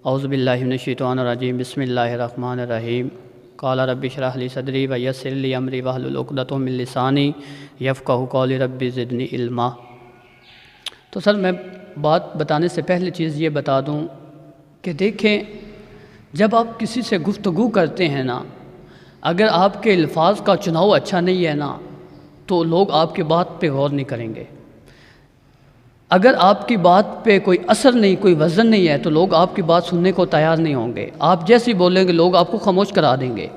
اعوذ باللہ من الشیطان الرجیم بسم اللہ الرحمن الرحیم قال رب اشرح لی صدری ویسر لی امری واحلل عقدۃ من لسانی یفقہوا قولی رب زدنی علما۔ تو سر میں بات بتانے سے پہلے چیز یہ بتا دوں کہ دیکھیں، جب آپ کسی سے گفتگو کرتے ہیں نا، اگر آپ کے الفاظ کا چناؤ اچھا نہیں ہے نا تو لوگ آپ کی بات پہ غور نہیں کریں گے۔ اگر آپ کی بات پہ کوئی اثر نہیں، کوئی وزن نہیں ہے تو لوگ آپ کی بات سننے کو تیار نہیں ہوں گے۔ آپ جیسی بولیں گے لوگ آپ کو خاموش کرا دیں گے۔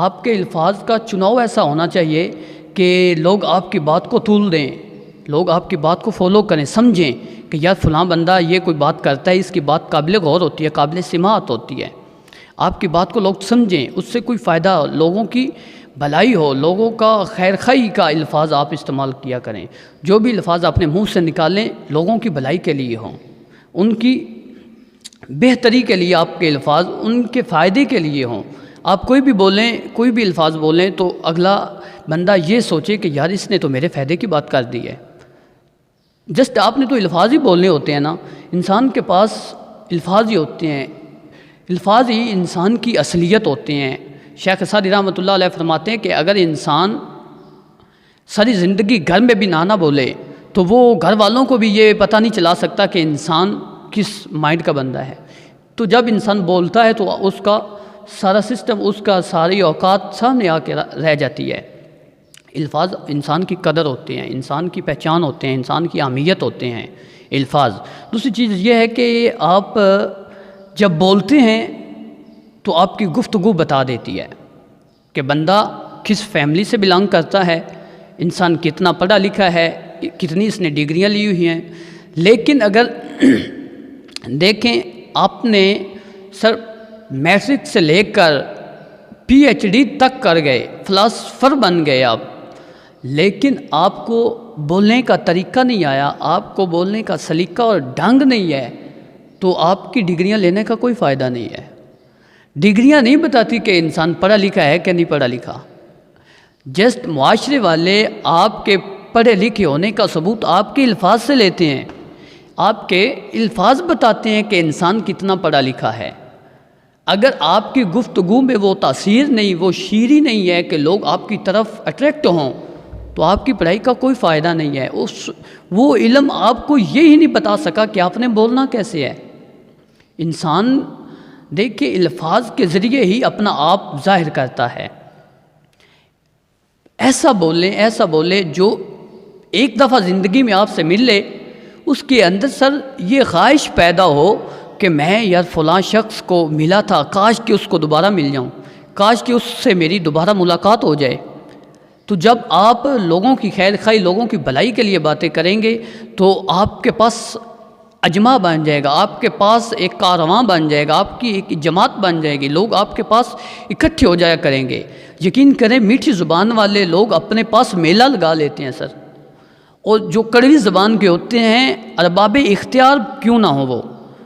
آپ کے الفاظ کا چناؤ ایسا ہونا چاہیے کہ لوگ آپ کی بات کو طول دیں، لوگ آپ کی بات کو فالو کریں، سمجھیں کہ یار فلاں بندہ یہ کوئی بات کرتا ہے، اس کی بات قابل غور ہوتی ہے، قابل سماعت ہوتی ہے۔ آپ کی بات کو لوگ سمجھیں، اس سے کوئی فائدہ، لوگوں کی بھلائی ہو، لوگوں کا خیر خواہی کا الفاظ آپ استعمال کیا کریں۔ جو بھی الفاظ اپنے منہ سے نکالیں لوگوں کی بھلائی کے لیے ہوں، ان کی بہتری کے لیے آپ کے الفاظ ان کے فائدے کے لیے ہوں۔ آپ کوئی بھی بولیں، کوئی بھی الفاظ بولیں تو اگلا بندہ یہ سوچے کہ یار اس نے تو میرے فائدے کی بات کر دی ہے۔ جسٹ آپ نے تو الفاظ ہی بولنے ہوتے ہیں نا، انسان کے پاس الفاظ ہی ہوتے ہیں، الفاظ ہی انسان کی اصلیت ہوتے ہیں۔ شیخ سعدی رحمۃ اللہ علیہ فرماتے ہیں کہ اگر انسان ساری زندگی گھر میں بھی نہ بولے تو وہ گھر والوں کو بھی یہ پتہ نہیں چلا سکتا کہ انسان کس مائنڈ کا بندہ ہے۔ تو جب انسان بولتا ہے تو اس کا سارا سسٹم، اس کا ساری اوقات سامنے آ کے رہ جاتی ہے۔ الفاظ انسان کی قدر ہوتے ہیں، انسان کی پہچان ہوتے ہیں، انسان کی اہمیت ہوتے ہیں الفاظ۔ دوسری چیز یہ ہے کہ آپ جب بولتے ہیں تو آپ کی گفتگو بتا دیتی ہے کہ بندہ کس فیملی سے بلانگ کرتا ہے، انسان کتنا پڑھا لکھا ہے، کتنی اس نے ڈگریاں لی ہوئی ہیں۔ لیکن اگر دیکھیں آپ نے سر میٹرک سے لے کر پی ایچ ڈی تک کر گئے، فلاسفر بن گئے آپ، لیکن آپ کو بولنے کا طریقہ نہیں آیا، آپ کو بولنے کا سلیقہ اور ڈھنگ نہیں ہے، تو آپ کی ڈگریاں لینے کا کوئی فائدہ نہیں ہے۔ ڈگریاں نہیں بتاتی کہ انسان پڑھا لکھا ہے کہ نہیں پڑھا لکھا۔ جسٹ معاشرے والے آپ کے پڑھے لکھے ہونے کا ثبوت آپ کے الفاظ سے لیتے ہیں، آپ کے الفاظ بتاتے ہیں کہ انسان کتنا پڑھا لکھا ہے۔ اگر آپ کی گفتگو میں وہ تاثیر نہیں، وہ شیریں نہیں ہے کہ لوگ آپ کی طرف اٹریکٹ ہوں، تو آپ کی پڑھائی کا کوئی فائدہ نہیں ہے۔ وہ علم آپ کو یہی نہیں بتا سکا کہ آپ نے بولنا کیسے ہے۔ انسان دیکھیے الفاظ کے ذریعے ہی اپنا آپ ظاہر کرتا ہے۔ ایسا بولے جو ایک دفعہ زندگی میں آپ سے مل لے، اس کے اندر سر یہ خواہش پیدا ہو کہ میں یار فلاں شخص کو ملا تھا، کاش کہ اس کو دوبارہ مل جاؤں، کاش کہ اس سے میری دوبارہ ملاقات ہو جائے۔ تو جب آپ لوگوں کی خیر خواہی، لوگوں کی بھلائی کے لیے باتیں کریں گے تو آپ کے پاس اجماع بن جائے گا، آپ کے پاس ایک کارواں بن جائے گا، آپ کی ایک جماعت بن جائے گی، لوگ آپ کے پاس اکٹھے ہو جایا کریں گے۔ یقین کریں میٹھی زبان والے لوگ اپنے پاس میلہ لگا لیتے ہیں سر، اور جو کڑوی زبان کے ہوتے ہیں ارباب اختیار کیوں نہ ہو، وہ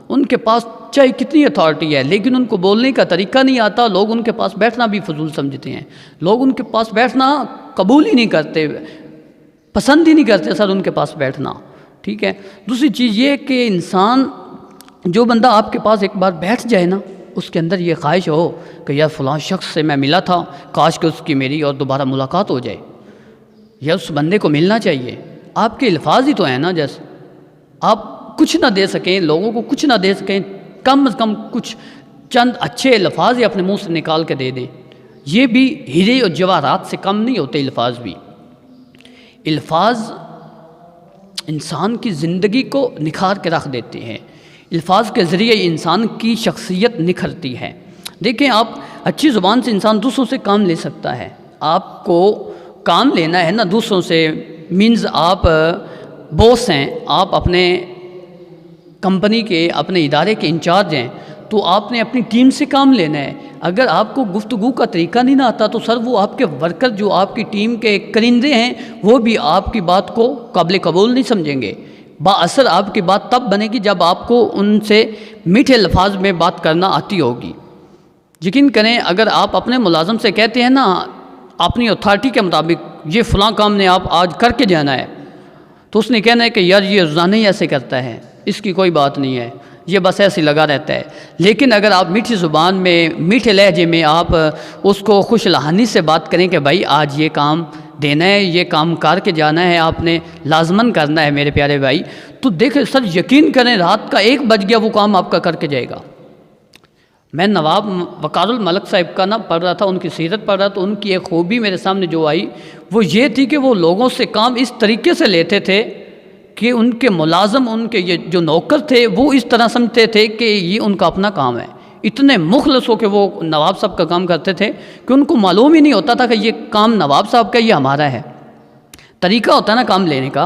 ان کے پاس چاہے کتنی اتھارٹی ہے لیکن ان کو بولنے کا طریقہ نہیں آتا، لوگ ان کے پاس بیٹھنا بھی فضول سمجھتے ہیں، لوگ ان کے پاس بیٹھنا قبول ہی نہیں کرتے، پسند ہی نہیں کرتے سر ان کے پاس بیٹھنا، ٹھیک ہے۔ دوسری چیز یہ کہ انسان، جو بندہ آپ کے پاس ایک بار بیٹھ جائے نا، اس کے اندر یہ خواہش ہو کہ یار فلاں شخص سے میں ملا تھا، کاش کہ اس کی میری اور دوبارہ ملاقات ہو جائے، یا اس بندے کو ملنا چاہیے۔ آپ کے الفاظ ہی تو ہیں نا، جیسے آپ کچھ نہ دے سکیں، لوگوں کو کچھ نہ دے سکیں، کم از کم کچھ چند اچھے الفاظ ہی اپنے منہ سے نکال کے دے دیں، یہ بھی ہیرے اور جواہرات سے کم نہیں ہوتے۔ الفاظ بھی، الفاظ انسان کی زندگی کو نکھار کے رکھ دیتے ہیں، الفاظ کے ذریعے انسان کی شخصیت نکھرتی ہے۔ دیکھیں آپ اچھی زبان سے انسان دوسروں سے کام لے سکتا ہے۔ آپ کو کام لینا ہے نا دوسروں سے، مینز آپ باس ہیں، آپ اپنے کمپنی کے، اپنے ادارے کے انچارج ہیں، تو آپ نے اپنی ٹیم سے کام لینا ہے۔ اگر آپ کو گفتگو کا طریقہ نہیں نہ آتا تو سر وہ آپ کے ورکر، جو آپ کی ٹیم کے کرندے ہیں، وہ بھی آپ کی بات کو قابل قبول نہیں سمجھیں گے۔ با اثر آپ کی بات تب بنے گی جب آپ کو ان سے میٹھے الفاظ میں بات کرنا آتی ہوگی۔ یقین کریں اگر آپ اپنے ملازم سے کہتے ہیں نا اپنی اتھارٹی کے مطابق یہ فلاں کام نے آپ آج کر کے جانا ہے، تو اس نے کہنا ہے کہ یار یہ روزانہ ہی ایسے کرتا ہے، اس کی کوئی بات نہیں ہے، یہ بس ایسے لگا رہتا ہے۔ لیکن اگر آپ میٹھی زبان میں، میٹھے لہجے میں آپ اس کو خوش لہانی سے بات کریں کہ بھائی آج یہ کام دینا ہے، یہ کام کر کے جانا ہے، آپ نے لازماً کرنا ہے میرے پیارے بھائی، تو دیکھیں سر یقین کریں رات کا 1 بج گیا وہ کام آپ کا کر کے جائے گا۔ میں نواب وقار الملک صاحب کا پڑھ رہا تھا، ان کی سیرت پڑھ رہا، تو ان کی ایک خوبی میرے سامنے جو آئی وہ یہ تھی کہ وہ لوگوں سے کام اس طریقے سے لیتے تھے کہ ان کے ملازم، ان کے یہ جو نوکر تھے وہ اس طرح سمجھتے تھے کہ یہ ان کا اپنا کام ہے۔ اتنے مخلص ہو کے وہ نواب صاحب کا کام کرتے تھے کہ ان کو معلوم ہی نہیں ہوتا تھا کہ یہ کام نواب صاحب کا، یہ ہمارا ہے۔ طریقہ ہوتا ہے نا کام لینے کا۔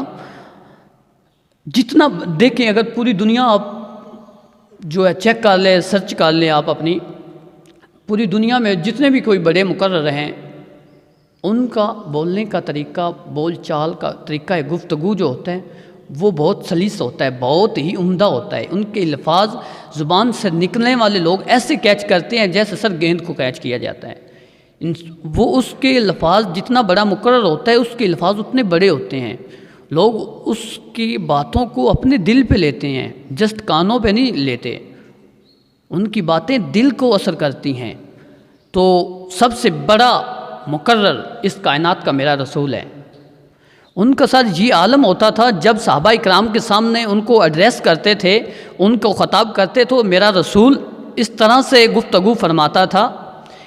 جتنا دیکھیں اگر پوری دنیا آپ جو ہے چیک کر لیں، سرچ کر لیں آپ اپنی پوری دنیا میں جتنے بھی کوئی بڑے مقرر ہیں، ان کا بولنے کا طریقہ، بول چال کا طریقہ گفتگو جو ہوتا ہے وہ بہت سلیس ہوتا ہے، بہت ہی عمدہ ہوتا ہے۔ ان کے الفاظ زبان سے نکلنے والے لوگ ایسے کیچ کرتے ہیں جیسے سر گیند کو کیچ کیا جاتا ہے۔ وہ اس کے الفاظ جتنا بڑا مقرر ہوتا ہے اس کے الفاظ اتنے بڑے ہوتے ہیں، لوگ اس کی باتوں کو اپنے دل پہ لیتے ہیں، جسٹ کانوں پہ نہیں لیتے، ان کی باتیں دل کو اثر کرتی ہیں۔ تو سب سے بڑا مقرر اس کائنات کا میرا رسول ہے۔ ان کا سر یہ عالم ہوتا تھا جب صحابہ اکرام کے سامنے ان کو ایڈریس کرتے تھے، ان کو خطاب کرتے تو میرا رسول اس طرح سے گفتگو فرماتا تھا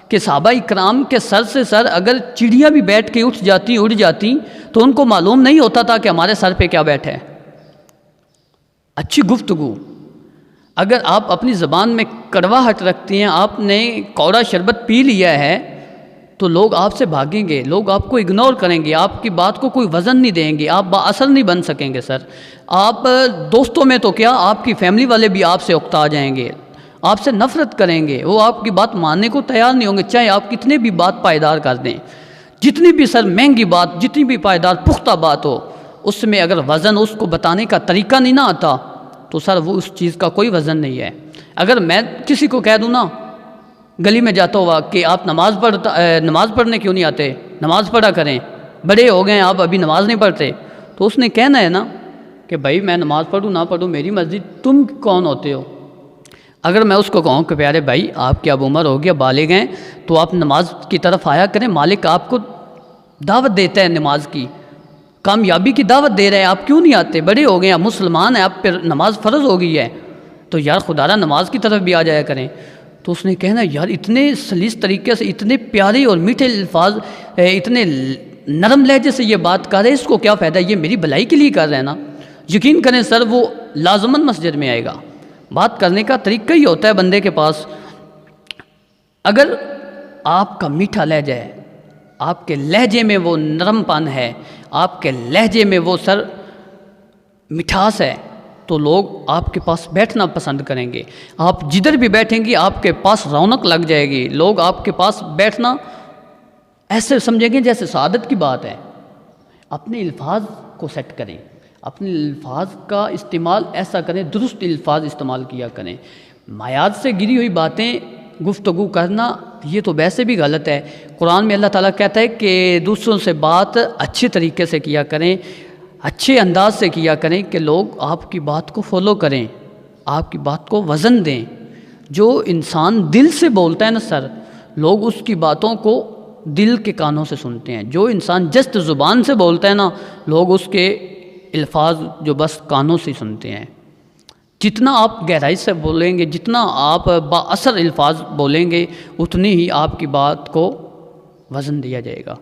کہ صحابہ اکرام کے سر سے سر اگر چڑیاں بھی بیٹھ کے اٹھ جاتی اڑ جاتی تو ان کو معلوم نہیں ہوتا تھا کہ ہمارے سر پہ کیا بیٹھا ہے۔ اچھی گفتگو، اگر آپ اپنی زبان میں کڑواہٹ رکھتی ہیں، آپ نے کوڑا شربت پی لیا ہے تو لوگ آپ سے بھاگیں گے، لوگ آپ کو اگنور کریں گے، آپ کی بات کو کوئی وزن نہیں دیں گے، آپ با اثر نہیں بن سکیں گے سر۔ آپ دوستوں میں تو کیا، آپ کی فیملی والے بھی آپ سے اکتا جائیں گے، آپ سے نفرت کریں گے، وہ آپ کی بات ماننے کو تیار نہیں ہوں گے، چاہے آپ کتنے بھی بات پائیدار کر دیں۔ جتنی بھی سر مہنگی بات، جتنی بھی پائیدار پختہ بات ہو، اس میں اگر وزن اس کو بتانے کا طریقہ نہیں نہ آتا تو سر وہ اس چیز کا کوئی وزن نہیں ہے۔ اگر میں کسی کو کہہ دوں نا گلی میں جاتا ہوا کہ آپ نماز پڑھنے کیوں نہیں آتے، نماز پڑھا کریں، بڑے ہو گئے آپ ابھی نماز نہیں پڑھتے، تو اس نے کہنا ہے نا کہ بھائی میں نماز پڑھوں نہ پڑھوں میری مرضی، تم کون ہوتے ہو؟ اگر میں اس کو کہوں کہ پیارے بھائی آپ کی اب عمر ہو گیا، بالغ ہیں، تو آپ نماز کی طرف آیا کریں، مالک آپ کو دعوت دیتا ہے نماز کی، کامیابی کی دعوت دے رہے ہیں، آپ کیوں نہیں آتے؟ بڑے ہو گئے ہیں، آپ مسلمان ہیں، آپ پہ نماز فرض ہو گئی ہے، تو یار خدا را نماز کی طرف بھی آ جایا کریں۔ تو اس نے کہنا یار اتنے سلیس طریقے سے، اتنے پیارے اور میٹھے الفاظ، اتنے نرم لہجے سے یہ بات کر رہے ہیں، اس کو کیا فائدہ، یہ میری بھلائی کے لیے کر رہے ہیں نا۔ یقین کریں سر وہ لازماً مسجد میں آئے گا۔ بات کرنے کا طریقہ ہی ہوتا ہے بندے کے پاس، اگر آپ کا میٹھا لہجہ ہے، آپ کے لہجے میں وہ نرم پن ہے، آپ کے لہجے میں وہ سر مٹھاس ہے، تو لوگ آپ کے پاس بیٹھنا پسند کریں گے۔ آپ جدھر بھی بیٹھیں گی آپ کے پاس رونق لگ جائے گی، لوگ آپ کے پاس بیٹھنا ایسے سمجھیں گے جیسے سعادت کی بات ہے۔ اپنے الفاظ کو سیٹ کریں، اپنے الفاظ کا استعمال ایسا کریں، درست الفاظ استعمال کیا کریں۔ معیار سے گری ہوئی باتیں گفتگو کرنا یہ تو ویسے بھی غلط ہے۔ قرآن میں اللہ تعالیٰ کہتا ہے کہ دوسروں سے بات اچھے طریقے سے کیا کریں، اچھے انداز سے کیا کریں کہ لوگ آپ کی بات کو فالو کریں، آپ کی بات کو وزن دیں۔ جو انسان دل سے بولتا ہے نا سر، لوگ اس کی باتوں کو دل کے کانوں سے سنتے ہیں۔ جو انسان جسٹ زبان سے بولتا ہے نا، لوگ اس کے الفاظ جو بس کانوں سے سنتے ہیں۔ جتنا آپ گہرائی سے بولیں گے، جتنا آپ با اثر الفاظ بولیں گے، اتنی ہی آپ کی بات کو وزن دیا جائے گا۔